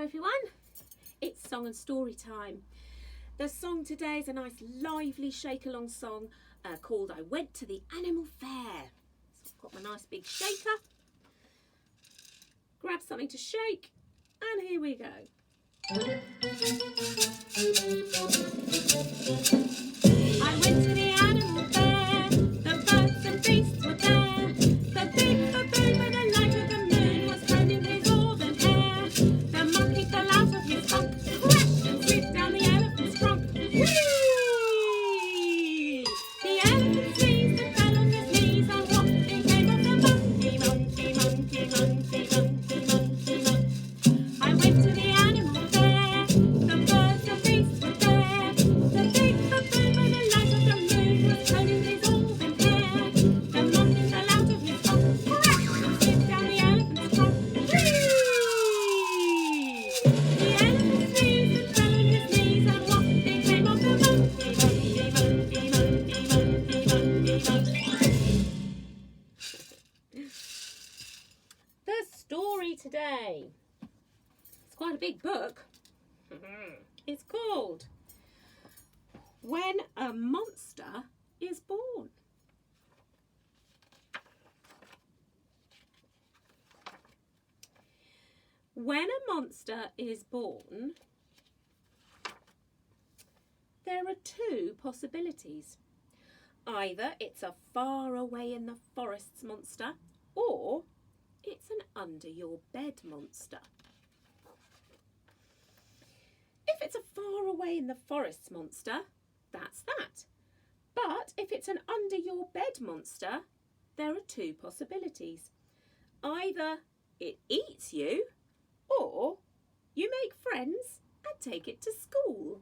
everyone, it's song and story time. The song today is a nice lively shake along song called I Went to the Animal Fair. So I've got my nice big shaker, grab something to shake, and here we go. I went to the animal fair, the birds and beasts were there. The big baboon with the light of the moon was combing his auburn hair. The monkey fell out of his bunk, crashed and slid down the elephant's trunk. Whee! The elephant sneezed and fell on his knees, and what became of the monkey, monkey, monkey, monkey, monkey, monkey, monkey. I went to the animal fair, the birds and beasts were there. The big baboon with the light of the moon was combing his auburn hair. The monkey fell out of his bunk, crashed and slid down the elephant's trunk. Whee! The elephant sneezed and fell on his knees, and what became of the monkey, monkey, monkey, monkey, monkey, monkey, monkey. The story today. It's quite a big book. It's called When a Monster is Born. When a monster is born, there are two possibilities. Either it's a far away in the forests monster, or it's an under your bed monster. If it's a far away in the forests monster, that's that. But if it's an under your bed monster, there are two possibilities. Either it eats you, or you make friends and take it to school.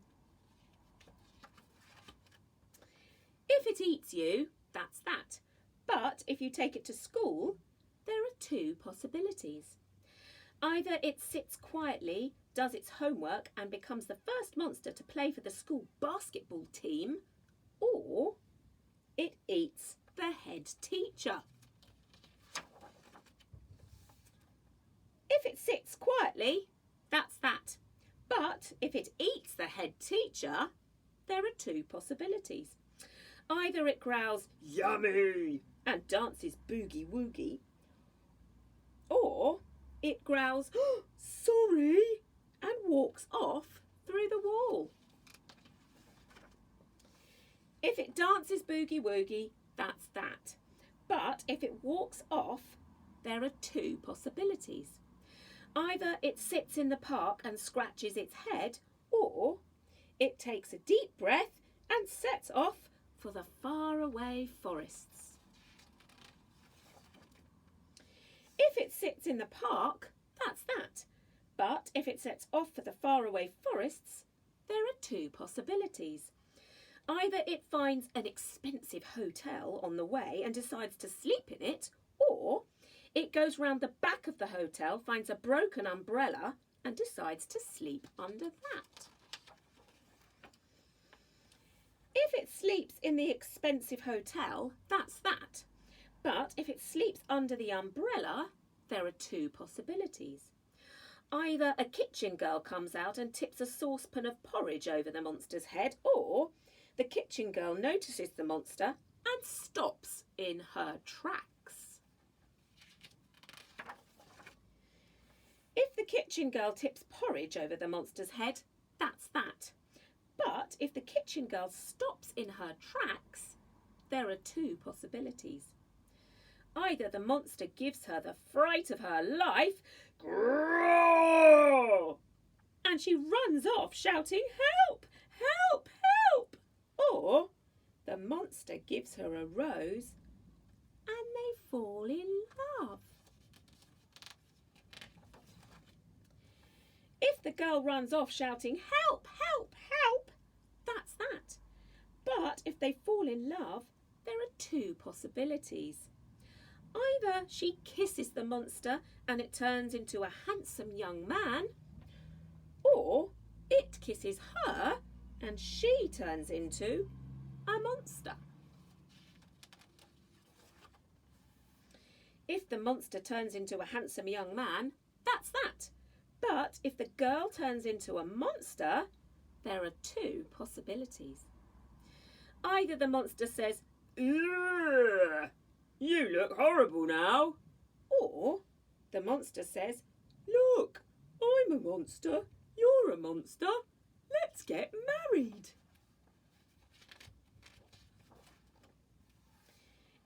If it eats you, that's that. But if you take it to school, there are two possibilities. Either it sits quietly, does its homework and becomes the first monster to play for the school basketball team, or it eats the head teacher. If it sits quietly, that's that. But if it eats the head teacher, there are two possibilities. Either it growls, "Yummy!" and dances boogie woogie, or it growls, "Sorry!" and walks off through the wall. If it dances boogie woogie, that's that. But if it walks off, there are two possibilities. Either it sits in the park and scratches its head, or it takes a deep breath and sets off for the faraway forests. If it sits in the park, that's that. But if it sets off for the faraway forests, there are two possibilities. Either it finds an expensive hotel on the way and decides to sleep in it, or it goes round the back of the hotel, finds a broken umbrella and decides to sleep under that. If it sleeps in the expensive hotel, that's that. But if it sleeps under the umbrella, there are two possibilities. Either a kitchen girl comes out and tips a saucepan of porridge over the monster's head, or the kitchen girl notices the monster and stops in her tracks. If the kitchen girl tips porridge over the monster's head, that's that. But if the kitchen girl stops in her tracks, there are two possibilities. Either the monster gives her the fright of her life, "Grrrr!" and she runs off shouting, "Help! Help! Help!" or the monster gives her a rose and they fall in love. If the girl runs off shouting, "Help! Help! Help!" that's that. But if they fall in love, there are two possibilities. Either she kisses the monster and it turns into a handsome young man, or it kisses her and she turns into a monster. If the monster turns into a handsome young man, that's that. But if the girl turns into a monster, there are two possibilities. Either the monster says, "Ugh, you look horrible now," or the monster says, "Look, I'm a monster, you're a monster, let's get married."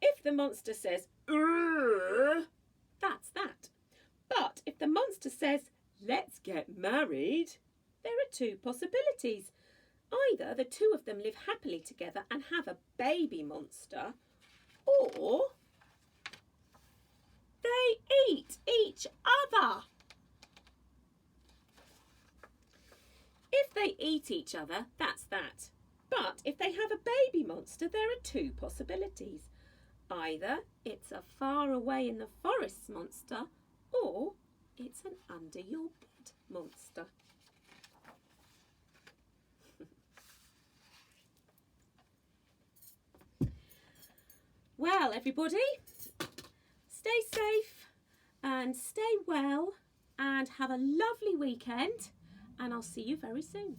If the monster says, "Ugh," that's that. But if the monster says, "Let's get married," there are two possibilities. Either the two of them live happily together and have a baby monster, or they eat each other. If they eat each other, that's that. But if they have a baby monster, there are two possibilities. Either it's a far away in the forest monster, or it's an under your bed monster. Well, everybody, stay safe and stay well and have a lovely weekend, and I'll see you very soon.